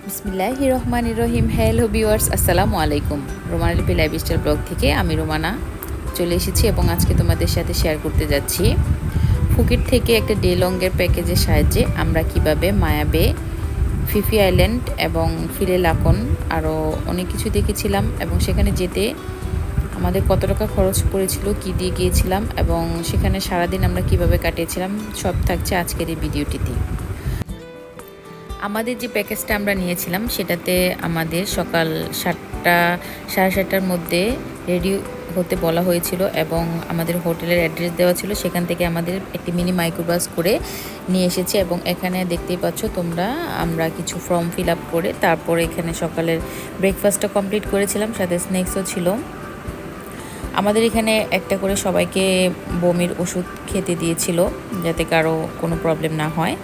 বিসমিল্লাহির রহমানির রহিম। Hello viewers, আসসালামু আলাইকুম। রোমানা লিপি লাইফস্টাইল ব্লগ থেকে আমি রোমানা চলে এসেছি এবং আজকে তোমাদের সাথে শেয়ার করতে যাচ্ছি ফুকেট থেকে একটা ডে লংয়ের প্যাকেজের সাহায্যে আমরা কিভাবে মায়া বে, ফিফি আইল্যান্ড এবং ফিরে লাকন আরও অনেক কিছু দেখেছিলাম এবং সেখানে যেতে আমাদের কত টাকা খরচ পড়েছিল, কী দিয়ে গিয়েছিলাম এবং সেখানে সারাদিন আমরা কিভাবে কাটিয়েছিলাম সব থাকছে আজকের এই ভিডিওটিতে। আমাদের যে প্যাকেজটা আমরা নিয়েছিলাম সেটাতে আমাদের সকাল 7টা সাড়ে 7টার মধ্যে রেডি হতে বলা হয়েছিল এবং আমাদের হোটেলের অ্যাড্রেস দেওয়া ছিল। সেখান থেকে আমাদের একটি মিনি মাইক্রোবাস করে নিয়ে এসেছে এবং এখানে দেখতেই পাচ্ছ তোমরা আমরা কিছু ফর্ম ফিল আপ করে তারপরে এখানে সকালের ব্রেকফাস্টটা কমপ্লিট করেছিলাম, সাথে স্ন্যাক্সও ছিল। আমাদের এখানে একটা করে সবাইকে বমির ওষুধ খেতে দিয়েছিল যাতে কারো কোনো প্রবলেম না হয়।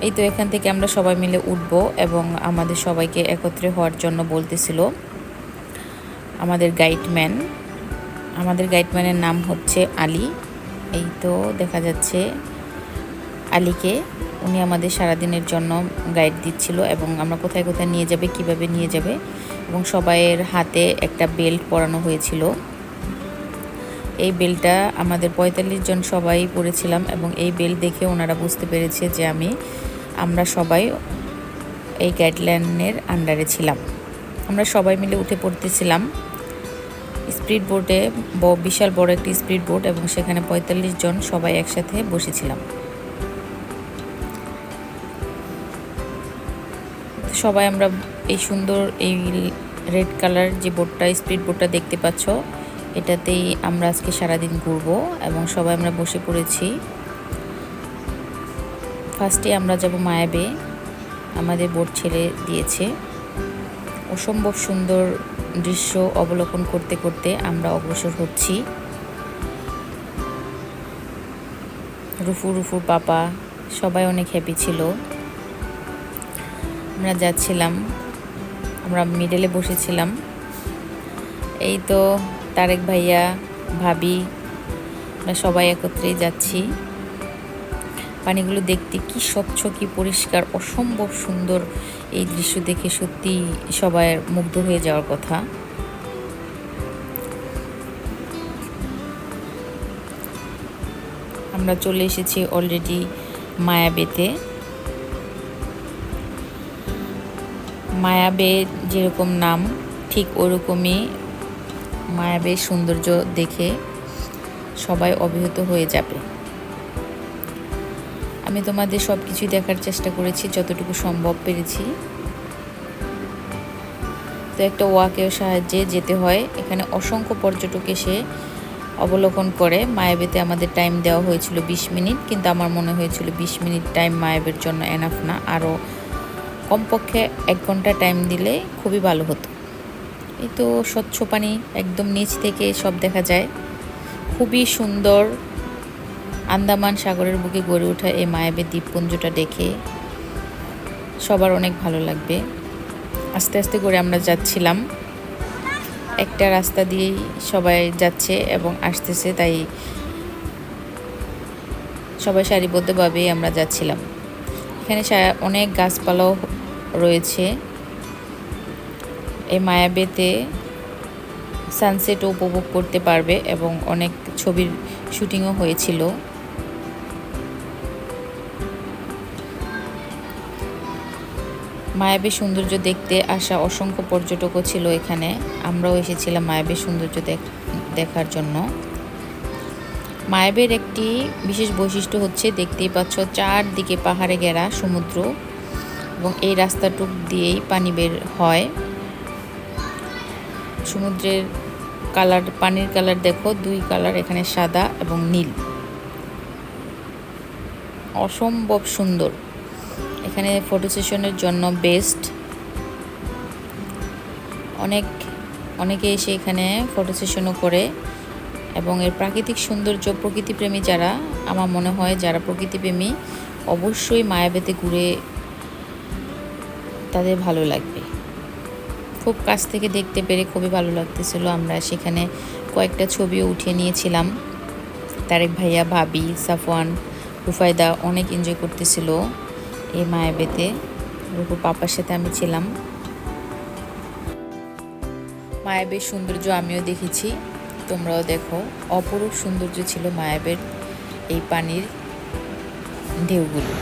এই তো এখান থেকে আমরা সবাই মিলে উঠব এবং আমাদের সবাইকে একত্রে হওয়ার জন্য বলতেছিল আমাদের গাইডম্যানের নাম হচ্ছে আলী। এই তো দেখা যাচ্ছে আলীকে, উনি আমাদের সারাদিনের জন্য গাইড দিচ্ছিল এবং আমরা কোথায় কোথায় নিয়ে যাবে, কিভাবে নিয়ে যাবে এবং সবাইয়ের হাতে একটা বেল্ট পরানো হয়েছিল। এই বেল্টটা আমাদের 45 জন সবাই পরেছিলাম এবং এই বেল্ট দেখে ওনারা বুঝতে পেরেছে যে আমরা সবাই এই গাইডলাইনের আন্ডারে ছিলাম। আমরা সবাই মিলে উঠে পড়তেছিলাম স্পিড বোটে, বিশাল বড় একটি স্পিড বোট এবং সেখানে 45 জন সবাই একসাথে বসেছিলাম। সবাই আমরা এই সুন্দর এই রেড কালার যে বোটটা, স্পিড বোটটা দেখতে পাচ্ছ, এটাতেই আমরা আজকে সারাদিন ঘুরবো এবং সবাই আমরা বসে পড়েছি। ফার্স্টে আমরা যাব মায়া বে, আমাদের বোট ছেড়ে দিয়েছে। অসম্ভব সুন্দর দৃশ্য অবলোকন করতে করতে আমরা অগ্রসর হচ্ছি। রুফু পাপা সবাই অনেক হ্যাপি ছিল। আমরা যাচ্ছিলাম, আমরা মিডলে বসেছিলাম। এই তো তারেক ভাইয়া, ভাবি, আমরা সবাই একত্রেই যাচ্ছি। পানিগুলো দেখতে কি স্বচ্ছ, কি পরিষ্কার, অসম্ভব সুন্দর। এই দৃশ্য দেখে সত্যি সবাই মুগ্ধ হয়ে যাওয়ার কথা। আমরা চলে এসেছি অলরেডি মায়া বেতে। মায়া বে যেরকম নাম ঠিক ওরকমই মায়া বে সৌন্দর্য দেখে সবাই অভিভূত হয়ে যাবে। আমি তোমাদের সব কিছুই দেখার চেষ্টা করেছি, যতটুকু সম্ভব পেরেছি। তো একটা ওয়াকের সাহায্যে যেতে হয়। এখানে অসংখ্য পর্যটক এসে অবলোকন করে। মায়াবেতে আমাদের টাইম দেওয়া হয়েছিল 20 মিনিট, কিন্তু আমার মনে হয়েছিল 20 মিনিট টাইম মায়াবের জন্য এনাফ না, আরও কমপক্ষে 1 ঘন্টা টাইম দিলে খুবই ভালো হতো। এই তো স্বচ্ছ পানি, একদম নিচ থেকে সব দেখা যায়। খুবই সুন্দর। আন্দামান সাগরের বুকে গড়ে ওঠা এই মায়াবী দ্বীপপুঞ্জটা দেখে সবার অনেক ভালো লাগবে। আস্তে আস্তে করে আমরা যাচ্ছিলাম, একটা রাস্তা দিয়েই সবাই যাচ্ছে এবং আসতেছে, তাই সবাই সারিবদ্ধভাবেই আমরা যাচ্ছিলাম। এখানে অনেক গাছপালাও রয়েছে। এই মায়াবেতে সানসেটও উপভোগ করতে পারবে এবং অনেক ছবির শুটিংও হয়েছিল। মায়াবী সৌন্দর্য দেখতে আসা অসংখ্য পর্যটকও ছিল এখানে। আমরাও এসেছিলাম মায়াবী সৌন্দর্য দেখার জন্য। মায়াবের একটি বিশেষ বৈশিষ্ট্য হচ্ছে, দেখতেই পাচ্ছ চারদিকে পাহাড়ে ঘেরা সমুদ্র এবং এই রাস্তাটুক দিয়েই পানি বের হয়। সমুদ্রের কালার, পানির কালার দেখো, 2 কালার, এখানে সাদা এবং নীল, অসম্ভব সুন্দর। এখানে ফটো সেশনের জন্য বেস্ট। অনেকে এসে এখানে ফটো সেশনও করে এবং এর প্রাকৃতিক সৌন্দর্য, প্রকৃতিপ্রেমী যারা, আমার মনে হয় যারা প্রকৃতিপ্রেমী অবশ্যই মায়াবেতে ঘুরে তাদের ভালো লাগবে। খুব কাছ থেকে দেখতে পেরে খুবই ভালো লাগতেছিল। আমরা সেখানে কয়েকটা ছবিও উঠিয়ে নিয়েছিলাম। তারেক ভাইয়া, ভাবি, সাফওয়ান, রুফায়দা অনেক এনজয় করতেছিল। এই মায়াবেতে। রূপু পাপার সাথে আমি ছিলাম। মায়াবের সৌন্দর্য আমিও দেখেছি, তোমরাও দেখো। অপরূপ সৌন্দর্য ছিল মায়াবের এই পানির ঢেউগুলো।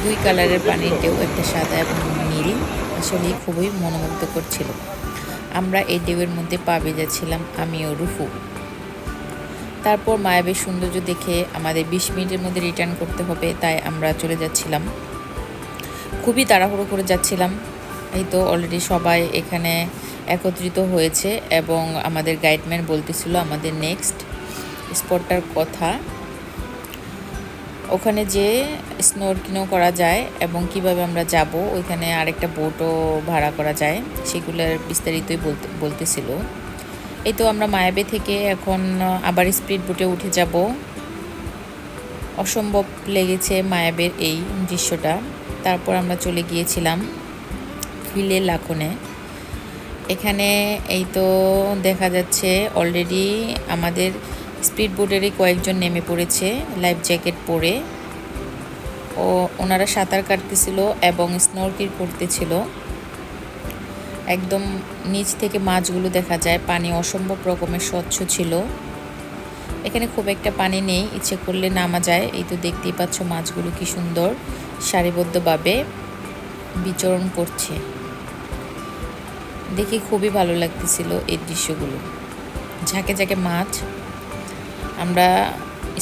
দুই কালারের পানির ঢেউ, একটা সাদা এবং নীল, আসলে খুবই মনোমুগ্ধকর ছিল। আমরা এই ঢেউয়ের মধ্যে পা ভেজাচ্ছিলাম, আমি ও রুফু। তারপর মায়াবের সৌন্দর্য দেখে আমাদের 20 মিনিটের মধ্যে রিটার্ন করতে হবে, তাই আমরা চলে যাচ্ছিলাম। খুবই তাড়াহুড়ো করে যাচ্ছিলাম। এই তো অলরেডি সবাই এখানে একত্রিত হয়েছে এবং আমাদের গাইডম্যান বলতেছিল আমাদের নেক্সট স্পটটার কথা। ওখানে যে স্নোরকেলিংও করা যায় এবং কিভাবে আমরা যাব, ওইখানে আরেকটা বোটও ভাড়া করা যায়, সেগুলোর বিস্তারিতই বলতেছিল। এই তো আমরা মায়াবে থেকে এখন আবার স্পিড বোটে উঠে যাব। অসম্ভব লেগেছে মায়াবের এই দৃশ্যটা। তারপর আমরা চলে গিয়েছিলাম ফিলে লাকনে। এখানে এই তো দেখা যাচ্ছে অলরেডি আমাদের স্পিড বোটেরই কয়েকজন নেমে পড়েছে লাইফ জ্যাকেট পরে। ওনারা সাঁতার কাটতেছিল এবং স্নরকেল করতেছিল। একদম নিচ থেকে মাছগুলো দেখা যায়, পানি অসম্ভব রকমের স্বচ্ছ ছিল। এখানে খুব একটা পানি নেই, ইচ্ছে করলে নামা যায়। এই তো দেখতেই পাচ্ছ মাছগুলো কি সুন্দর সারিবদ্ধভাবে বিচরণ করছে। দেখে খুবই ভালো লাগতেছিল এই দৃশ্যগুলো, ঝাঁকে ঝাঁকে মাছ। আমরা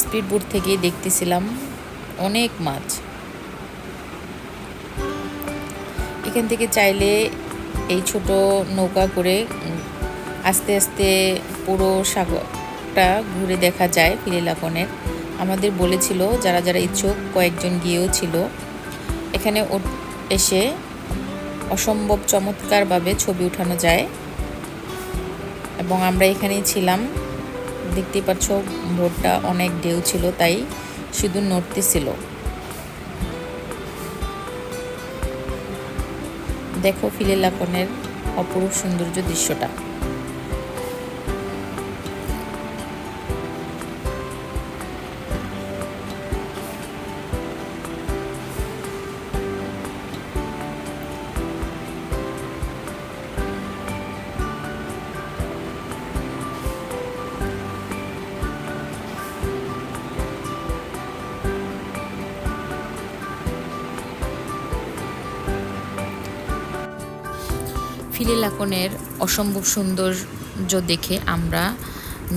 স্পিড বোট থেকেই দেখতেছিলাম অনেক মাছ। এখান থেকে চাইলে এই ছোট নৌকা করে আস্তে আস্তে পুরো সাগরটা ঘুরে দেখা যায় ফিলে লাকনের। আমাদের বলেছিল যারা যারা ইচ্ছুক, কয়েকজন গিয়েও ছিল। এখানে এসে অসম্ভব চমৎকারভাবে ছবি উঠানো যায় এবং আমরা এখানেই ছিলাম। দেখতেই পাচ্ছ বোটটা অনেক ঢেউ ছিল, তাই শুধু নড়তেছিল। দেখো ফিলে লাকনের অপরূপ সৌন্দর্য দৃশ্যটা। ফিলে লাকনের অসম্ভব সৌন্দর্য দেখে আমরা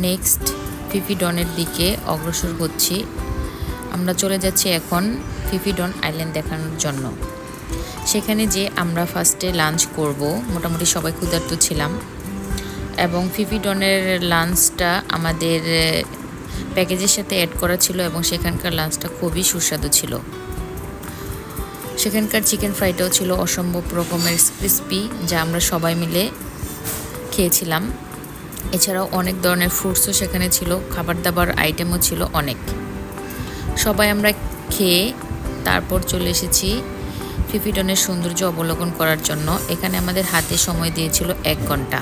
নেক্সট ফিফিডনের দিকে অগ্রসর হচ্ছি। আমরা চলে যাচ্ছি এখন ফিফিডন আইল্যান্ড দেখানোর জন্য। সেখানে যে আমরা ফার্স্টে লাঞ্চ করব, মোটামুটি সবাই ক্ষুধার্ত ছিলাম এবং ফিফিডনের লাঞ্চটা আমাদের প্যাকেজের সাথে অ্যাড করা ছিল এবং সেখানকার লাঞ্চটা খুবই সুস্বাদু ছিল। সেখানকার চিকেন ফ্রাইটাও ছিল অসম্ভব রকমের ক্রিস্পি, যা আমরা সবাই মিলে খেয়েছিলাম। এছাড়াও অনেক ধরনের ফ্রুটসও সেখানে ছিল, খাবার দাবার আইটেমও ছিল অনেক। সবাই আমরা খেয়ে তারপর চলে এসেছি ফিফিডনের সৌন্দর্য অবলোকন করার জন্য। এখানে আমাদের হাতে সময় দিয়েছিল 1 ঘন্টা।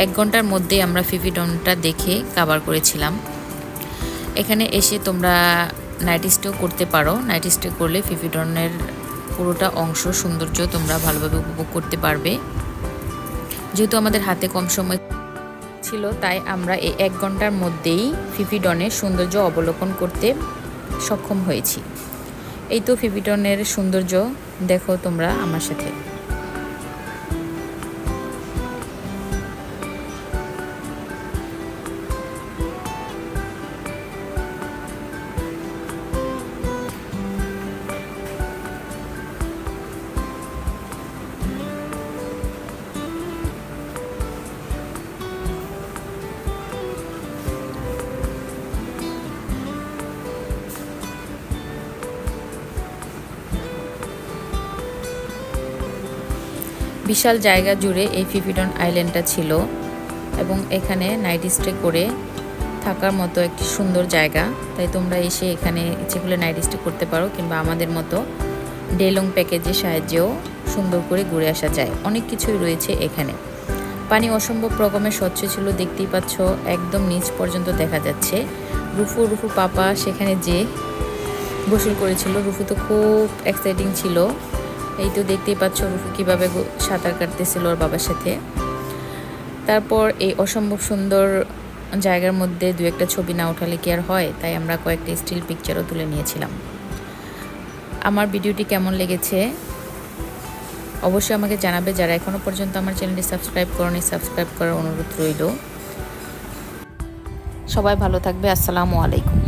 1 ঘন্টার মধ্যেই আমরা ফিফিডনটা দেখে কভার করেছিলাম। এখানে এসে তোমরা নাইট স্টেও করতে পারো। নাইট স্টে করলে ফিফিডনের পুরোটা অংশ সৌন্দর্য তোমরা ভালোভাবে উপভোগ করতে পারবে। যেহেতু আমাদের হাতে কম সময় ছিল, তাই আমরা এই 1 ঘন্টার মধ্যেই ফিফিডনের সৌন্দর্য অবলোকন করতে সক্ষম হয়েছি। এই তো ফিফিডনের সৌন্দর্য দেখো তোমরা আমার সাথে। বিশাল জায়গা জুড়ে এই ফিফিডন আইল্যান্ডটা ছিল এবং এখানে নাইট স্টে করে থাকার মতো একটি সুন্দর জায়গা। তাই তোমরা এসে এখানে ইচ্ছে করলে নাইট স্টে করতে পারো, কিংবা আমাদের মতো ডে লং প্যাকেজের সাহায্যেও সুন্দর করে ঘুরে আসা যায়। অনেক কিছুই রয়েছে এখানে। পানি অসম্ভব রকমের স্বচ্ছ ছিল, দেখতেই পাচ্ছ একদম নিচ পর্যন্ত দেখা যাচ্ছে। রুফু পাপা সেখানে যে গোসল করেছিল। রুফু তো খুব এক্সাইটিং ছিল। এই তো দেখতেই পাচ্ছ রুফু কীভাবে সাঁতার কাটতেছিল ওর বাবার সাথে। তারপর এই অসম্ভব সুন্দর জায়গার মধ্যে দু একটা ছবি না উঠালে কি আর হয়, তাই আমরা কয়েকটা স্টিল পিকচারও তুলে নিয়েছিলাম। আমার ভিডিওটি কেমন লেগেছে অবশ্যই আমাকে জানাবে। যারা এখনও পর্যন্ত আমার চ্যানেলটি সাবস্ক্রাইব করনি, সাবস্ক্রাইব করার অনুরোধ রইল। সবাই ভালো থাকবে। আসসালামু আলাইকুম।